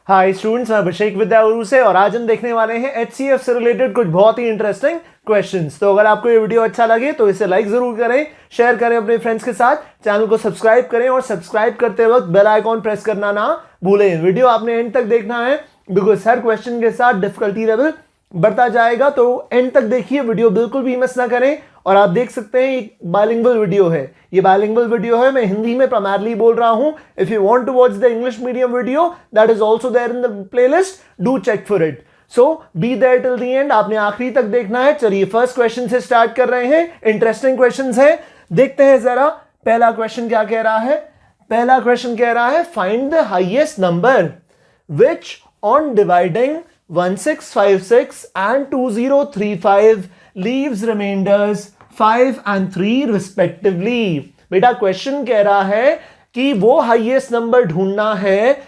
Hi students, मैं अभिषेक विद्यागुरु से और आज हम देखने वाले हैं एचसीएफ से रिलेटेड कुछ बहुत ही इंटरेस्टिंग क्वेश्चंस। तो अगर आपको ये वीडियो अच्छा लगे तो इसे लाइक जरूर करें, शेयर करें अपने फ्रेंड्स के साथ, चैनल को सब्सक्राइब करें और सब्सक्राइब करते वक्त बेल आइकॉन प्रेस करना ना भूलें। वीडियो आपने एंड तक देखना है बिकॉज हर क्वेश्चन के साथ डिफिकल्टी लेवल बढ़ता जाएगा, तो एंड तक देखिए, वीडियो बिल्कुल भी मिस ना करें। और आप देख सकते हैं ये बाइलिंगुअल वीडियो है, मैं हिंदी में प्राइमरली बोल रहा हूं। If you want to watch the English medium video that is also there in the playlist, do check for it. So be there till the end, आपने आखिरी तक देखना है। चलिए फर्स्ट क्वेश्चन से स्टार्ट कर रहे हैं, इंटरेस्टिंग क्वेश्चन है, देखते हैं जरा पहला क्वेश्चन क्या कह रहा है। पहला क्वेश्चन कह रहा है find the highest number which on dividing 1656 and 2035 leaves remainders 5 and 3 respectively। बेटा क्वेश्चन कह रहा है कि वो हाईएस्ट नंबर ढूंढना है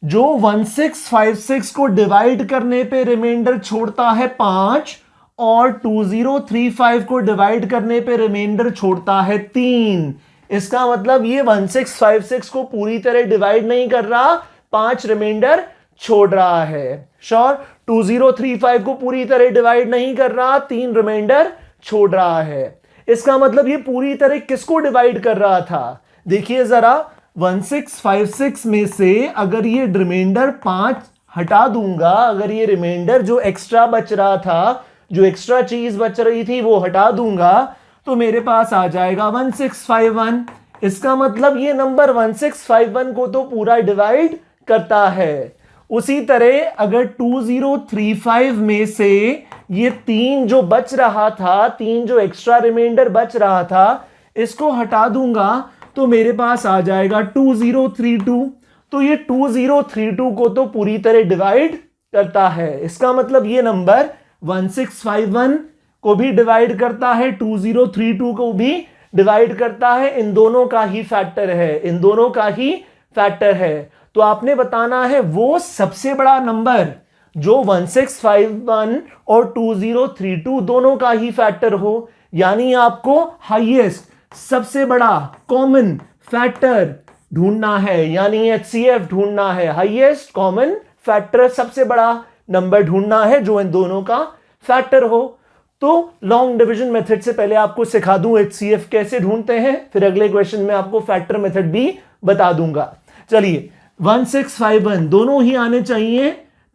जो 1656 को डिवाइड करने पे रिमाइंडर छोड़ता है 5 और 2035 को डिवाइड करने पे रिमाइंडर छोड़ता है 3। इसका मतलब ये 1656 को पूरी तरह डिवाइड नहीं कर रहा, 5 रिमाइंडर छोड़ रहा है। श्योर, 2035 को पूरी तरह डिवाइड नहीं कर रहा, 3 रिमाइंडर छोड़ रहा है। इसका मतलब ये पूरी तरह किसको डिवाइड कर रहा था? देखिए जरा, 1656 में से अगर ये रिमाइंडर 5 हटा दूंगा, अगर ये रिमाइंडर जो एक्स्ट्रा बच रहा था, जो एक्स्ट्रा चीज बच रही थी वो हटा दूंगा, तो मेरे पास आ जाएगा 1651। इसका मतलब ये नंबर 1651 को तो पूरा डिवाइड करता है। उसी तरह अगर 2035 में से ये 3 जो बच रहा था, 3 जो एक्स्ट्रा रिमाइंडर बच रहा था, इसको हटा दूंगा तो मेरे पास आ जाएगा 2032। तो ये 2032 को तो पूरी तरह डिवाइड करता है। इसका मतलब ये नंबर 1651 को भी डिवाइड करता है, 2032 को भी डिवाइड करता है। इन दोनों का ही फैक्टर है, इन दोनों का ही फैक्टर है। तो आपने बताना है वो सबसे बड़ा नंबर जो 1651 और 2032 दोनों का ही फैक्टर हो, यानी आपको हाईएस्ट, सबसे बड़ा कॉमन फैक्टर ढूंढना है, यानी एचसीएफ ढूंढना है। हाईएस्ट कॉमन फैक्टर, सबसे बड़ा नंबर ढूंढना है जो इन दोनों का फैक्टर हो। तो लॉन्ग डिवीजन मेथड से पहले आपको सिखा दूं एचसीएफ कैसे ढूंढते हैं, फिर अगले क्वेश्चन में आपको फैक्टर मेथड भी बता दूंगा। चलिए 1651 दोनों ही आने चाहिए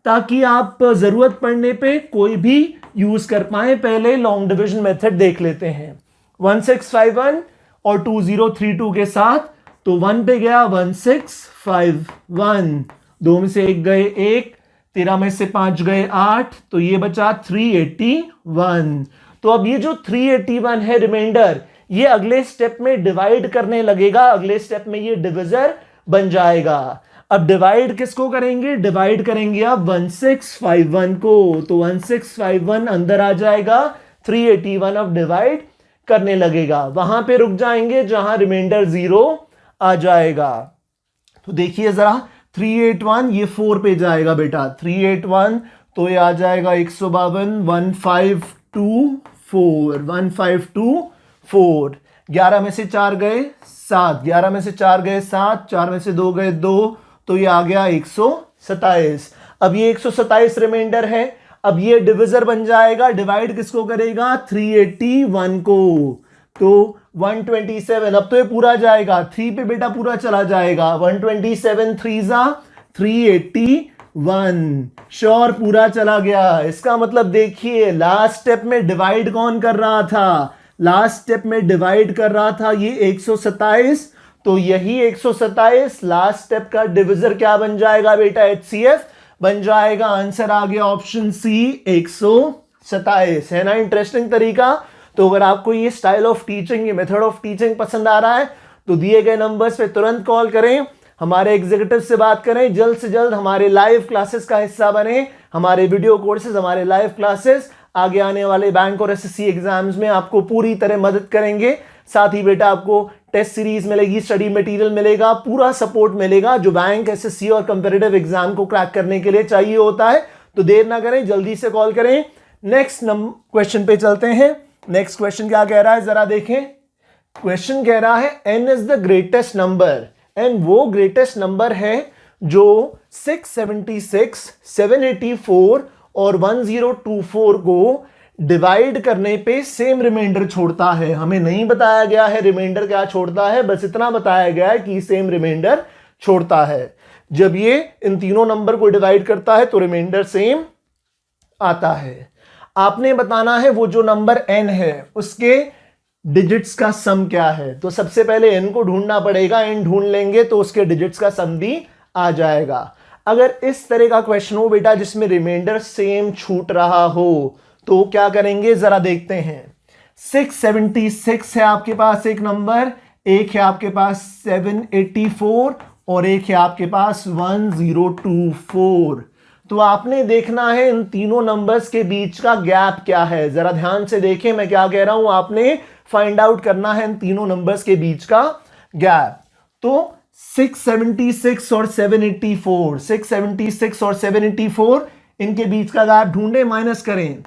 ताकि आप जरूरत पड़ने पे कोई भी यूज कर पाए। पहले लॉन्ग डिवीजन मेथड देख लेते हैं। 1651 और 2032 के साथ, तो 1 पे गया 1651, 2 में से 1 गए 1, 13 में से 5 गए 8, तो ये बचा 381। तो अब ये जो 381 है रिमाइंडर, ये अगले स्टेप में डिवाइड करने लगेगा, अगले स्टेप में ये डिविजर बन जाएगा। अब डिवाइड किसको करेंगे? डिवाइड करेंगे आप 1651 को, तो 1651 अंदर आ जाएगा, 381 अब डिवाइड करने लगेगा। वहां पे रुक जाएंगे जहां रिमाइंडर 0 आ जाएगा। तो देखिए जरा, 381 ये 4 पे जाएगा बेटा, 381 तो ये आ जाएगा 152, 1524, 1524। 11 में से 4 गए 7, 11 में से 4 गए 7, 4 में से 2 गए 2, तो ये आ गया 127। अब ये 127 रिमाइंडर है, अब ये डिविजर बन जाएगा। डिवाइड किसको करेगा? 381 को, तो 127। अब तो ये पूरा जाएगा, 3 पे बेटा पूरा चला जाएगा, 127 3 381। श्योर, पूरा चला गया। इसका मतलब देखिए लास्ट स्टेप में डिवाइड कौन कर रहा था? लास्ट स्टेप में डिवाइड कर रहा था ये 127, तो यही 127 लास्ट स्टेप का डिविजर क्या बन जाएगा बेटा? एचसीएफ बन जाएगा। आंसर आ गया ऑप्शन सी, 127। है ना इंटरेस्टिंग तरीका? तो अगर आपको ये स्टाइल ऑफ टीचिंग, ये मेथड ऑफ टीचिंग पसंद आ रहा है तो दिए गए नंबर्स पे तुरंत कॉल करें, हमारे एग्जीक्यूटिव से बात करें, जल्द से जल्द हमारे लाइव क्लासेस का हिस्सा बने। हमारे वीडियो कोर्सेज, हमारे लाइव क्लासेस आगे आने वाले बैंक और एसएससी एग्जाम्स में आपको पूरी तरह मदद करेंगे। साथ ही बेटा आपको टेस्ट सीरीज मिलेगी, स्टडी मटेरियल मिलेगा, पूरा सपोर्ट मिलेगा जो बैंक, एसएससी और कंपैरेटिव एग्जाम को क्रैक करने के लिए चाहिए होता है। तो देर ना करें, जल्दी से कॉल करें। नेक्स्ट क्वेश्चन पे चलते हैं। नेक्स्ट क्वेश्चन क्या कह रहा है जरा देखें। क्वेश्चन कह रहा है n is the greatest number, and वो ग्रेटेस्ट नंबर है जो 676, 784 और 1024 को डिवाइड करने पे सेम रिमाइंडर छोड़ता है। हमें नहीं बताया गया है रिमाइंडर क्या छोड़ता है, बस इतना बताया गया है कि सेम रिमाइंडर छोड़ता है। जब ये इन तीनों नंबर को डिवाइड करता है तो रिमाइंडर सेम आता है। आपने बताना है वो जो नंबर n है उसके डिजिट्स का सम क्या है। तो सबसे पहले n को ढूंढना पड़ेगा, n ढूंढ लेंगे तो उसके डिजिट्स का सम भी आ जाएगा। अगर इस तरह का क्वेश्चन हो बेटा जिसमें रिमाइंडर सेम छूट रहा हो तो क्या करेंगे जरा देखते हैं। 676 है आपके पास एक नंबर, एक है आपके पास 784 और एक है आपके पास 1024। तो आपने देखना है इन तीनों नंबर्स के बीच का गैप क्या है। जरा ध्यान से देखें मैं क्या कह रहा हूं, आपने फाइंड आउट करना है इन तीनों नंबर्स के बीच का गैप। तो 676 और 784, 676 और 784 इनके बीच का गैप ढूंढे, माइनस करें।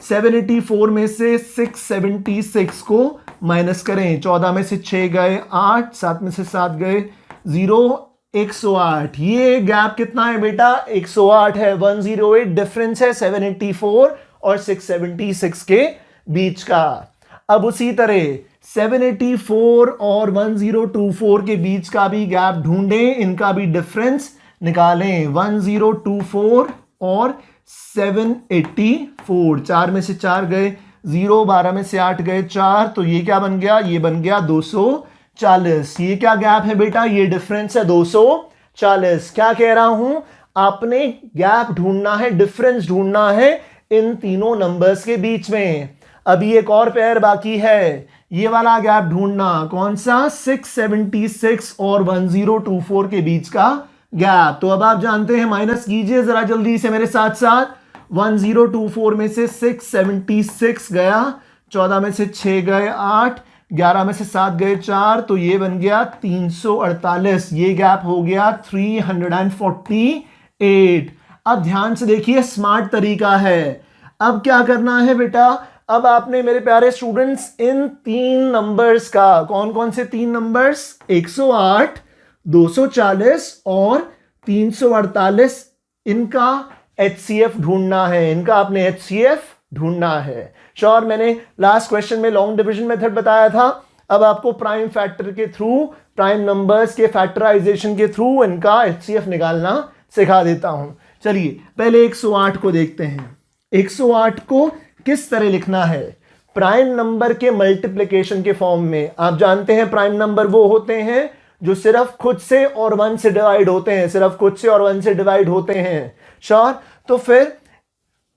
784 में से 676 को माइनस करें, 14 में से 6 गए 8, 7 में से 7 गए 0, 108। ये गैप कितना है बेटा 108 है। 108 डिफरेंस है 784 और 676 के बीच का। अब उसी तरह 784 और 1024 के बीच का भी गैप ढूंढें, इनका भी डिफरेंस निकालें। 1024 और 784, 4 में से 4 गए 0, 12 में से 8 गए 4, तो ये क्या बन गया, ये बन गया 240। ये क्या गैप है बेटा, ये डिफरेंस है 240। क्या कह रहा हूं, आपने गैप ढूंढना है, डिफरेंस ढूंढना है इन तीनों नंबर्स के बीच में। अभी एक और पेयर बाकी है, ये वाला गैप ढूंढना। कौन सा, 676 और 1024 के बीच का गैप। तो अब आप जानते हैं, माइनस कीजिए जरा जल्दी से मेरे साथ साथ। 1024 में से 676 गया, 14 में से 6 गए 8, 11 में से 7 गए 4, तो ये बन गया 348। ये गैप हो गया 348। अब ध्यान से देखिए, स्मार्ट तरीका है। अब क्या करना है बेटा, अब आपने मेरे प्यारे स्टूडेंट्स इन तीन नंबर्स का, कौन कौन से तीन नंबर्स, 108, 240 और 348, इनका HCF ढूंढना है। इनका आपने HCF ढूंढना है। श्योर, मैंने लास्ट क्वेश्चन में लॉन्ग डिवीजन मेथड बताया था। अब आपको प्राइम फैक्टर के थ्रू, प्राइम नंबर्स के फैक्टराइजेशन के थ्रू इनका HCF निकालना सिखा देता हूं। चलिए पहले 108 को देखते हैं। 108 को किस तरह लिखना है, प्राइम नंबर के मल्टीप्लिकेशन के फॉर्म में। आप जानते हैं प्राइम नंबर वो होते हैं जो सिर्फ खुद से और 1 से डिवाइड होते हैं, सिर्फ खुद से और 1 से डिवाइड होते हैं। श्योर, तो फिर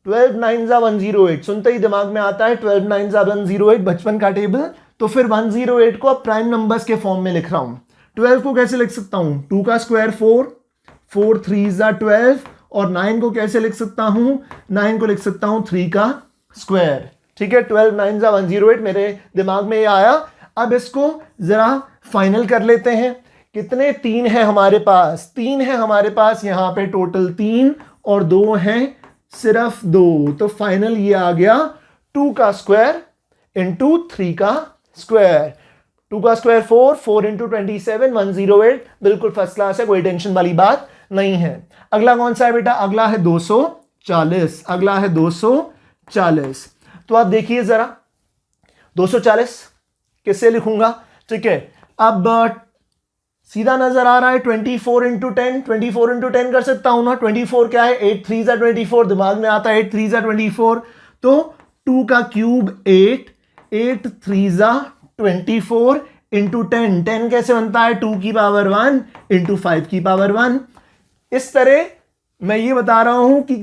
12 9 108 सुनते ही दिमाग में आता है 12 9 108, बचपन का टेबल। तो फिर 108 को अब प्राइम नंबर्स के फॉर्म में लिख रहा हूं। 12 को कैसे लिख सकता हूं, 2 का स्क्वायर 4, 4 3 12, और 9 को कैसे लिख सकता हूं, 9 को लिख सकता हूं 3 का स्क्वायर। ठीक है, 12 9 108 मेरे दिमाग में ये आया। अब इसको जरा फाइनल कर लेते हैं। कितने, 3 है हमारे पास, 3 है हमारे पास यहां पे टोटल 3, और 2 हैं सिर्फ 2। तो फाइनल ये आ गया 2 का स्क्वायर इंटू 3 का स्क्वायर। 2 का स्क्वायर 4, 4 इंटू 27, 108। बिल्कुल फर्स्ट क्लास है, कोई टेंशन वाली बात नहीं है। अगला कौन सा है बेटा, अगला है 240। अगला है 240। तो आप देखिए जरा 240 किससे लिखूंगा। ठीक है, अब सीधा नजर आ रहा है 24 इंटू 10, 24 इंटू 10 कर सकता हूं ना। 24 क्या है, 8 3 24, दिमाग में आता है 8 3 24। तो 2 का क्यूब 8, 8 3 24 इंटू 10, 10 कैसे बनता है, 2 की पावर 1 इंटू 5 की पावर 1। इस तरह मैं ये बता रहा हूं कि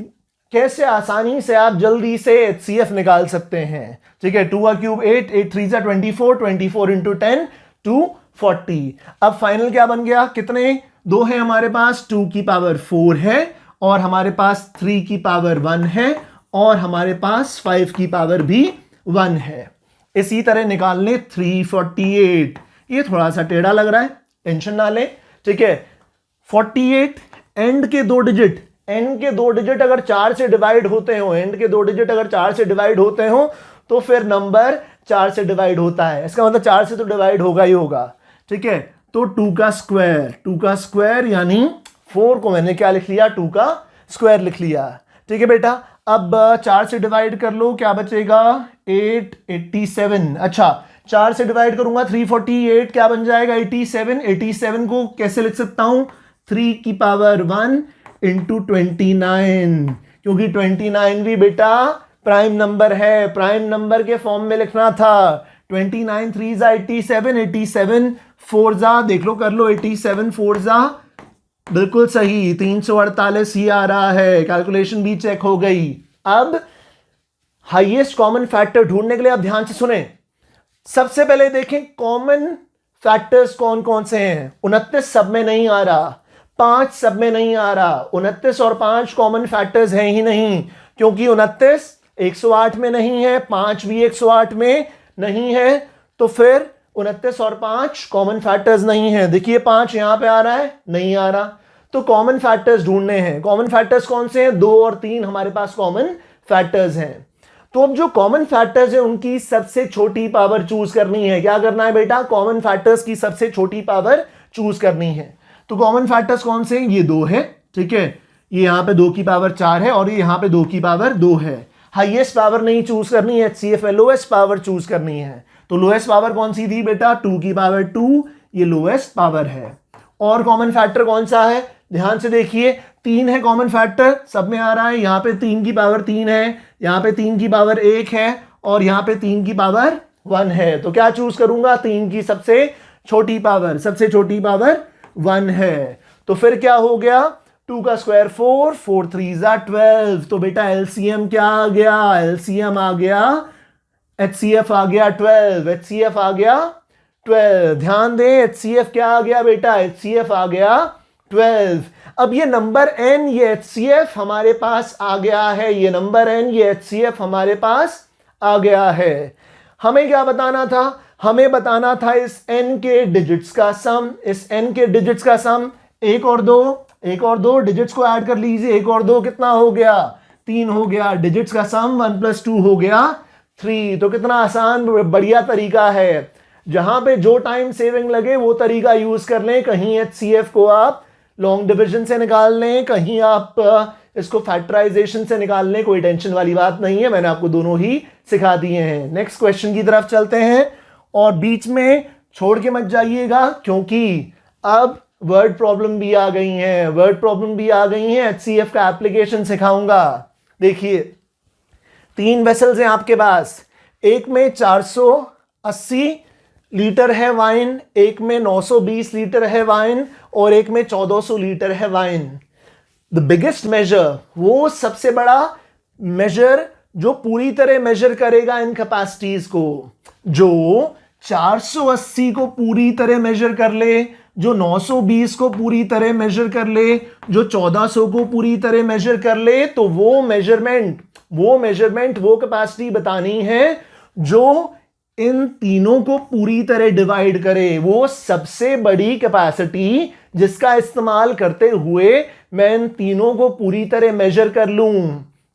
कैसे आसानी से आप जल्दी से HCF निकाल सकते हैं। ठीक है, 2 का क्यूब 8, 8 3 24, 24 इंटू 10 240। अब फाइनल क्या बन गया, कितने, 2 है हमारे पास, 2 की पावर 4 है, और हमारे पास 3 की पावर 1 है, और हमारे पास 5 की पावर भी 1 है। इसी तरह निकालने 348। ये थोड़ा सा टेढ़ा लग रहा है, टेंशन ना लें। ठीक है, 48 एंड के 2 डिजिट, एन के 2 डिजिट अगर 4 से डिवाइड होते हो, एंड के 2 डिजिट अगर 4 से डिवाइड होते हो तो फिर नंबर 4 से डिवाइड होता है। इसका मतलब 4 से तो डिवाइड होगा ही होगा। ठीक है, तो 2 का स्क्वायर, 2 का स्क्वायर यानी 4 को मैंने क्या लिख लिया, 2 का स्क्वायर लिख लिया। ठीक है बेटा, अब 4 से डिवाइड कर लो, क्या बचेगा 8, 87। अच्छा 4 से डिवाइड करूंगा 348, क्या बन जाएगा 87। 87 को कैसे लिख सकता हूं, 3 की पावर 1 इंटू 29, क्योंकि 29 भी बेटा प्राइम नंबर है, प्राइम नंबर के फॉर्म में लिखना था। 29 3 जा 87, 87 4 जा देख लो कर लो, 87 4 जा बिल्कुल सही 348 ही आ रहा है, कैलकुलेशन भी चेक हो गई। अब हाईएस्ट कॉमन फैक्टर ढूंढने के लिए आप ध्यान से सुने। सबसे पहले देखें कॉमन फैक्टर्स कौन कौन से हैं। 29 सब में नहीं आ रहा, 5 सब में नहीं आ रहा, 29 और 5 कॉमन फैक्टर्स हैं ही नहीं, क्योंकि 29 108 में नहीं है, 5 भी 108 में नहीं है, तो फिर 29 और 5 कॉमन फैक्टर्स नहीं है। देखिए 5 यहां पे आ रहा है, नहीं आ रहा, तो कॉमन फैक्टर्स ढूंढने हैं। कॉमन फैक्टर्स कौन से हैं, 2 और 3 हमारे पास कॉमन फैक्टर्स हैं। तो अब जो कॉमन फैक्टर्स है उनकी सबसे छोटी पावर चूज करनी है। क्या करना है बेटा, कॉमन फैक्टर्स की सबसे छोटी पावर चूज करनी है। तो कॉमन फैक्टर्स कौन से हैं, ये 2 है, ठीक है, ये यहां पे 2 की पावर 4 है और ये यहां पे 2 की पावर 2 है। हाईएस्ट पावर नहीं चूज करनी है, HCF में लोएस्ट पावर चूज करनी है। तो लोएस्ट पावर कौन सी थी बेटा, 2 की पावर 2, ये लोएस्ट पावर है। और कॉमन फैक्टर कौन सा है, ध्यान से देखिए, 3 है कॉमन फैक्टर, सब में आ रहा है। यहां पे 3 की पावर 3 है, यहां पे 3 की पावर 1 है और यहां पे 3 की पावर 1 है। तो क्या चूज करूंगा, 3 की सबसे छोटी पावर, सबसे छोटी पावर 1 है। तो फिर क्या हो गया, 2 का स्क्वायर 4, 4 3 जा 12। तो बेटा एलसीएम क्या आ गया, एलसीएम आ गया, HCF आ गया 12, HCF आ गया 12। ध्यान दें HCF क्या आ गया बेटा, HCF आ गया 12। अब ये नंबर n, ये HCF हमारे पास आ गया है, ये नंबर n, ये HCF हमारे पास आ गया है। हमें क्या बताना था, हमें बताना था इस n के डिजिट्स का सम, इस n के डिजिट्स का सम। 1 और 2 डिजिट्स को ऐड कर लीजिए, 1 और 2 कितना हो गया, 3 हो गया। डिजिट्स का सम 1 + 2 हो गया 3। तो कितना आसान बढ़िया तरीका है, जहां पे जो टाइम सेविंग लगे वो तरीका यूज कर लें। कहीं HCF को आप लॉन्ग डिविजन से निकाल लें, कहीं आप इसको फैक्टराइजेशन से निकाल लें, कोई टेंशन वाली बात नहीं है, मैंने आपको दोनों ही सिखा दिए हैं। नेक्स्ट क्वेश्चन की तरफ चलते हैं और बीच में छोड़ के मत जाइएगा, क्योंकि अब वर्ड प्रॉब्लम भी आ गई हैं, वर्ड प्रॉब्लम भी आ गई हैं। HCF का एप्लीकेशन सिखाऊंगा। देखिए 3 वेसल्स हैं आपके पास, एक में 480 लीटर है वाइन, एक में 920 लीटर है वाइन और एक में 1400 लीटर है वाइन। द बिगेस्ट मेजर, वो सबसे बड़ा मेजर जो पूरी तरह मेजर करेगा इन कैपेसिटीज को, जो 480 को पूरी तरह मेजर कर ले, जो 920 को पूरी तरह मेजर कर ले, जो 1400 को पूरी तरह मेजर कर ले, तो वो मेजरमेंट वो कैपेसिटी बतानी है जो इन तीनों को पूरी तरह डिवाइड करे। वो सबसे बड़ी कैपेसिटी जिसका इस्तेमाल करते हुए मैं इन तीनों को पूरी तरह मेजर कर लूं।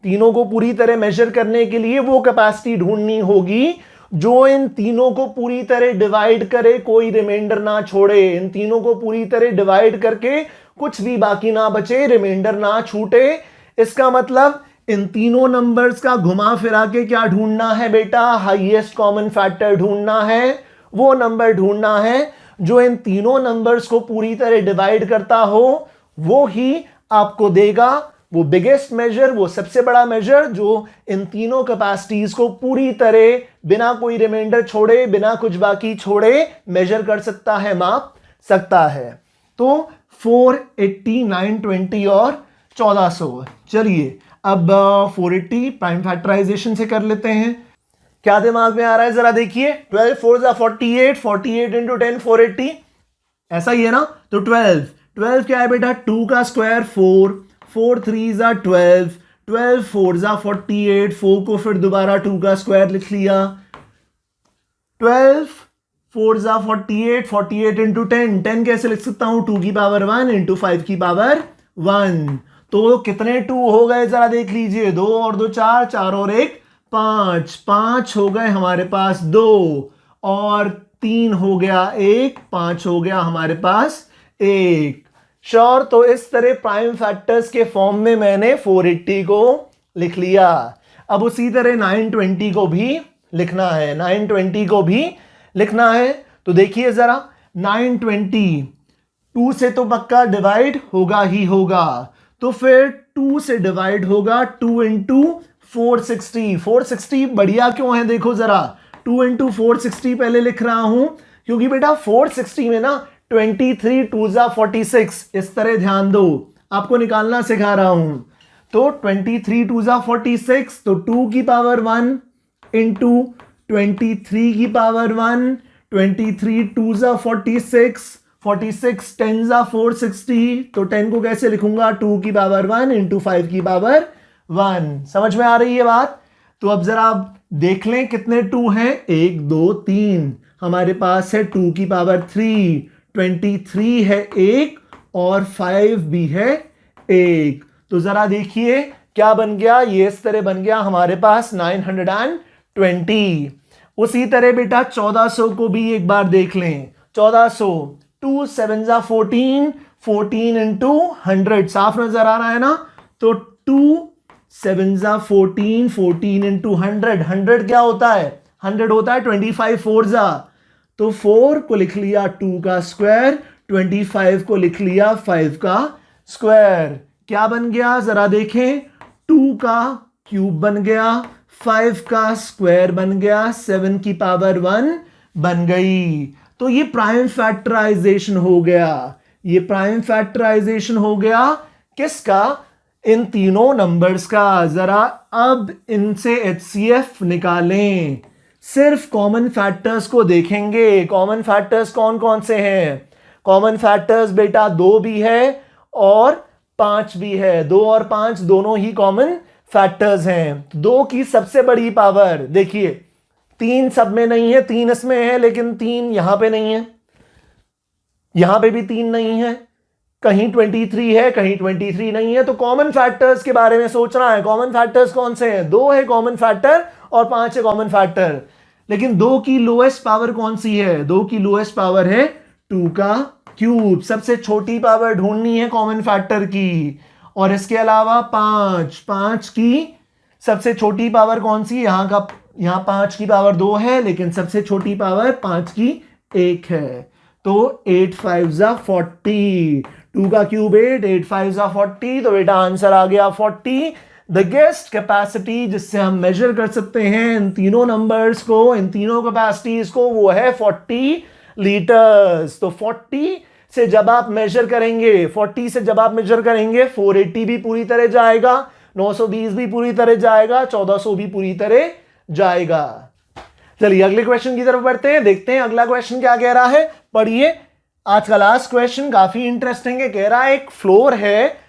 तीनों को पूरी तरह मेजर करने के लिए वो कैपेसिटी ढूंढनी होगी जो इन तीनों को पूरी तरह डिवाइड करे, कोई रिमाइंडर ना छोड़े। इन तीनों को पूरी तरह डिवाइड करके कुछ भी बाकी ना बचे, रिमाइंडर ना छूटे। इसका मतलब इन तीनों नंबर्स का घुमा फिरा के क्या ढूंढना है बेटा, हाईएस्ट कॉमन फैक्टर ढूंढना है। वो नंबर ढूंढना है जो इन तीनों नंबर्स को पूरी तरह डिवाइड करता हो, वो ही आपको देगा वो बिगेस्ट मेजर, वो सबसे बड़ा मेजर जो इन तीनों कैपेसिटीज को पूरी तरह बिना कोई रिमाइंडर छोड़े, बिना कुछ बाकी छोड़े मेजर कर सकता है, माप सकता है। तो 480, 920 और 1400। चलिए अब 480 प्राइम फैक्टराइजेशन से कर लेते हैं। क्या दिमाग में आ रहा है जरा देखिए, 12 4 जा 48, 48 इंटू 10 480, ऐसा ही है ना। तो 12 क्या है बेटा, 2 का स्क्वायर 4, 4 3 जा 12, 12 4 जा 48, 4 को फिर दोबारा 2 का स्क्वायर लिख लिया, 12 4 जा 48, 48 इंटू 10, 10 कैसे लिख सकता हूं, 2 की पावर 1 इंटू 5 की पावर 1। तो कितने 2 हो गए जरा देख लीजिए, 2 और 2 4, 4 और 1 5, 5 हो गए हमारे पास 2 और 3 हो गया 1, 5 हो गया हमारे पास 1। श्योर। तो इस तरह प्राइम फैक्टर्स के फॉर्म में मैंने 480 को लिख लिया। अब उसी तरह 920 को भी लिखना है, 920 को भी लिखना है। तो देखिए जरा, 920 2 से तो पक्का डिवाइड होगा ही होगा, तो फिर 2 से डिवाइड होगा 2 इंटू 460। 460 बढ़िया क्यों है देखो जरा, 2 इंटू 460 पहले लिख रहा हूं क्योंकि बेटा 460 में ना 23 2 जा 46, इस तरह ध्यान दो, आपको निकालना सिखा रहा हूं। तो 23 2 जा 46, तो 2 की पावर 1 इंटू 23 की पावर 1, 23 2 जा 46, 46 10 जा 460, तो 10 को कैसे लिखूंगा, 2 की पावर 1 इंटू 5 की पावर 1। समझ में आ रही है बात। तो अब जरा आप देख लें कितने 2 हैं, 1 2 3, हमारे पास है 2 की पावर 3, 23 है 1 और 5 भी है 1। तो जरा देखिए क्या बन गया, ये इस तरह बन गया हमारे पास 920। उसी तरह बेटा 1400 को भी एक बार देख लें। 1400 2 7 जा 14, 14 इंटू 100, साफ नजर आ रहा है ना। तो 2 7 जा 14, 14 इंटू 100, 100 क्या होता है, 100 होता है 25 4 जा, तो 4 को लिख लिया 2 का स्क्वायर, 25 को लिख लिया 5 का स्क्वायर। क्या बन गया जरा देखें, 2 का क्यूब बन गया, 5 का स्क्वायर बन गया, 7 की पावर 1 बन गई। तो ये प्राइम फैक्टराइजेशन हो गया, ये प्राइम फैक्टराइजेशन हो गया किसका, इन तीनों नंबर्स का। जरा अब इनसे HCF निकालें, सिर्फ कॉमन फैक्टर्स को देखेंगे। कॉमन फैक्टर्स कौन कौन से हैं, कॉमन फैक्टर्स बेटा 2 भी है और 5 भी है, 2 और 5 दोनों ही कॉमन फैक्टर्स हैं। 2 की सबसे बड़ी पावर देखिए, 3 सब में नहीं है, 3 इसमें है लेकिन 3 यहां पे नहीं है, यहां पे भी 3 नहीं है, कहीं 23 है कहीं 23 नहीं है। तो कॉमन फैक्टर्स के बारे में सोचना है, कॉमन फैक्टर्स कौन से हैं, 2 है कॉमन फैक्टर और 5 है कॉमन फैक्टर। लेकिन 2 की लोएस्ट पावर कौन सी है, 2 की लोएस्ट पावर है 2 का क्यूब। सबसे छोटी पावर ढूंढनी है कॉमन फैक्टर की। और इसके अलावा 5 की सबसे छोटी पावर कौन सी, यहां 5 की पावर 2 है लेकिन सबसे छोटी पावर 5 की 1 है। तो 8 5 जा 40, 2 का क्यूब 8, 8 5 जा 40, तो बेटा आंसर आ गया 40। द गेस्ट कैपेसिटी जिससे हम मेजर कर सकते हैं इन तीनों नंबर्स को, इन तीनों कैपेसिटीज को, वो है 40 लीटर्स। तो 40 से जब आप मेजर करेंगे, 40 से जब आप मेजर करेंगे 480 भी पूरी तरह जाएगा, 920 भी पूरी तरह जाएगा, 1400 भी पूरी तरह जाएगा। चलिए अगले क्वेश्चन की तरफ बढ़ते हैं, देखते हैं अगला क्वेश्चन क्या कह रहा है। पढ़िए, आज का लास्ट क्वेश्चन काफी इंटरेस्टिंग है। कह रहा है एक फ्लोर है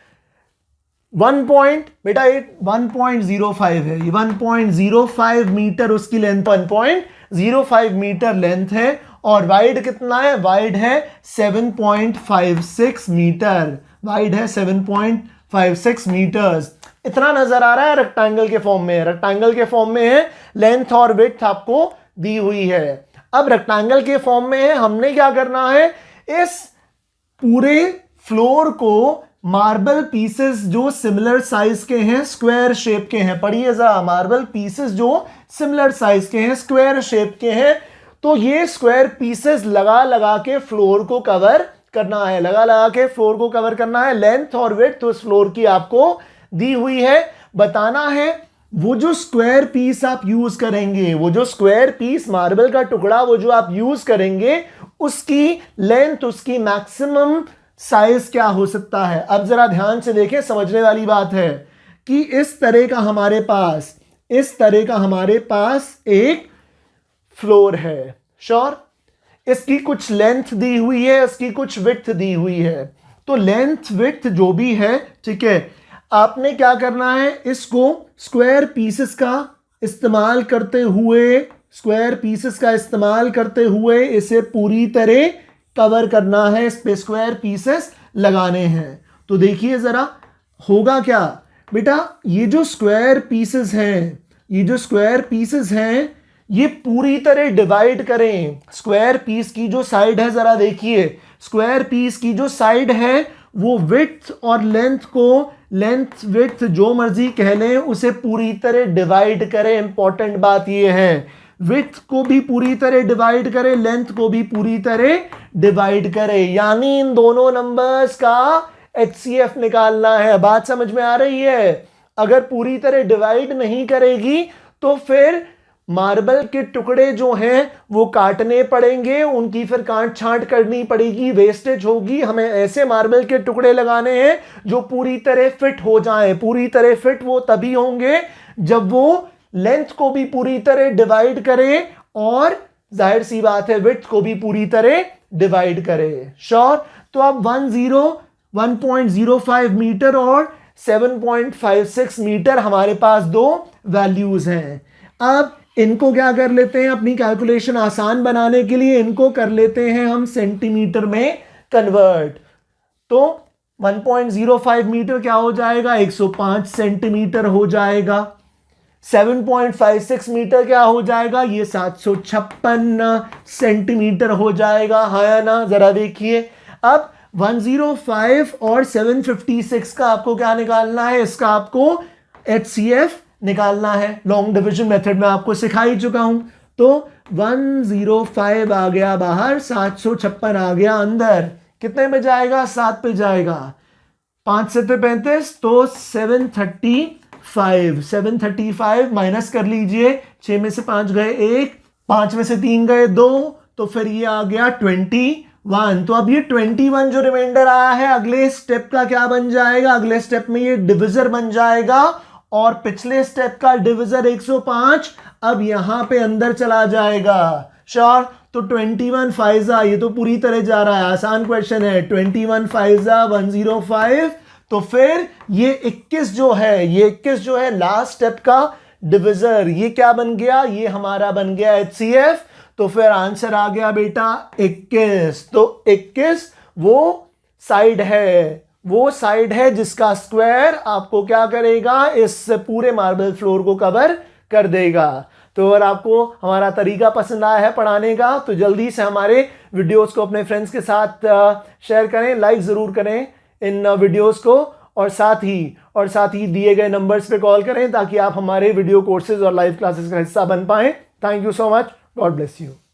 1.05 है, ये 1.05 मीटर उसकी लेंथ, 1.05 मीटर लेंथ है और वाइड कितना है, वाइड है 7.56 मीटर, वाइड है 7.56 मीटर्स। इतना नजर आ रहा है रेक्टेंगल के फॉर्म में, रेक्टेंगल के फॉर्म में है, लेंथ और विड्थ आपको दी हुई है। अब रेक्टेंगल के फॉर्म में है, हमने क्या करना है, इस पूरे फ्लोर को मार्बल पीसेस जो सिमिलर साइज के हैं, स्क्वायर शेप के हैं, पढ़िए जरा, मार्बल पीसेस जो सिमिलर साइज के हैं, स्क्वायर शेप के हैं, तो ये स्क्वायर पीसेस लगा लगा के फ्लोर को कवर करना है, लगा लगा के फ्लोर को कवर करना है। लेंथ और विड्थ उस फ्लोर की आपको दी हुई है, बताना है वो जो स्क्वायर पीस आप यूज करेंगे, वो जो स्क्वायर पीस मार्बल का टुकड़ा वो जो आप यूज करेंगे, उसकी लेंथ, उसकी मैक्सिमम साइज क्या हो सकता है। अब जरा ध्यान से देखें, समझने वाली बात है कि इस तरह का हमारे पास एक फ्लोर है, श्योर, इसकी कुछ लेंथ दी हुई है, इसकी कुछ विड्थ दी हुई है। तो लेंथ विड्थ जो भी है, ठीक है, आपने क्या करना है, इसको स्क्वायर पीसेस का इस्तेमाल करते हुए इसे पूरी तरह कवर करना है, इस पे स्क्वायर पीसेस लगाने हैं। तो देखिए जरा होगा क्या बेटा, ये जो स्क्वायर पीसेस हैं, ये पूरी तरह डिवाइड करें। स्क्वायर पीस की जो साइड है, जरा देखिए, स्क्वायर पीस की जो साइड है वो विड्थ और लेंथ को, लेंथ विड्थ जो मर्जी कह लें, उसे पूरी तरह डिवाइड करें। इंपॉर्टेंट बात ये है, विड्थ को भी पूरी तरह डिवाइड करें, लेंथ को भी पूरी तरह डिवाइड करें, यानी इन दोनों नंबर्स का HCF निकालना है। बात समझ में आ रही है? अगर पूरी तरह डिवाइड नहीं करेगी तो फिर मार्बल के टुकड़े जो हैं वो काटने पड़ेंगे, उनकी फिर काट छांट करनी पड़ेगी, वेस्टेज होगी। हमें ऐसे मार्बल के टुकड़े लगाने हैं जो पूरी तरह फिट हो जाएं। पूरी तरह फिट वो तभी होंगे जब वो लेंथ को भी पूरी तरह डिवाइड करे और जाहिर सी बात है विड्थ को भी पूरी तरह डिवाइड करे। श्योर? तो अब 1.05 मीटर और 7.56 मीटर हमारे पास दो वैल्यूज हैं। अब इनको क्या कर लेते हैं, अपनी कैलकुलेशन आसान बनाने के लिए इनको कर लेते हैं हम सेंटीमीटर में कन्वर्ट। तो 1.05 मीटर क्या हो जाएगा, 105 सेंटीमीटर हो जाएगा। 7.56 मीटर क्या हो जाएगा, ये 756 सेंटीमीटर हो जाएगा। हाँ या ना? जरा देखिए। अब 105 और 756 का आपको क्या निकालना है, इसका आपको HCF निकालना है। लॉन्ग डिवीजन मेथड में आपको सिखा ही चुका हूं। तो 105 आ गया बाहर, 756 आ गया अंदर। कितने पे जाएगा, 7 पे जाएगा। 5 से 35 तो 735 माइनस कर लीजिए। 6 में से 5 गए 1, 5 में से 3 गए 2, तो फिर ये आ गया 21। तो अब ये 21 जो रिमाइंडर आया है, अगले स्टेप का क्या बन जाएगा, अगले स्टेप में ये डिविजर बन जाएगा और पिछले स्टेप का डिविजर 105 अब यहां पे अंदर चला जाएगा। श्योर? तो 21 फाइजा, ये तो पूरी तरह जा रहा है, आसान क्वेश्चन है। 21 फाइजा 105। तो फिर ये 21 जो है, ये 21 जो है लास्ट स्टेप का डिविजर, ये क्या बन गया, ये हमारा बन गया HCF। तो फिर आंसर आ गया बेटा 21। तो 21 वो साइड है, वो साइड है जिसका स्क्वायर आपको क्या करेगा, इस पूरे मार्बल फ्लोर को कवर कर देगा। तो अगर आपको हमारा तरीका पसंद आया है पढ़ाने का तो जल्दी से हमारे वीडियोस को अपने फ्रेंड्स के साथ शेयर करें, लाइक जरूर करें इन वीडियोस को, और साथ ही दिए गए नंबर्स पे कॉल करें ताकि आप हमारे वीडियो कोर्सेज और लाइव क्लासेस का हिस्सा बन पाएं। Thank you so much. God bless you.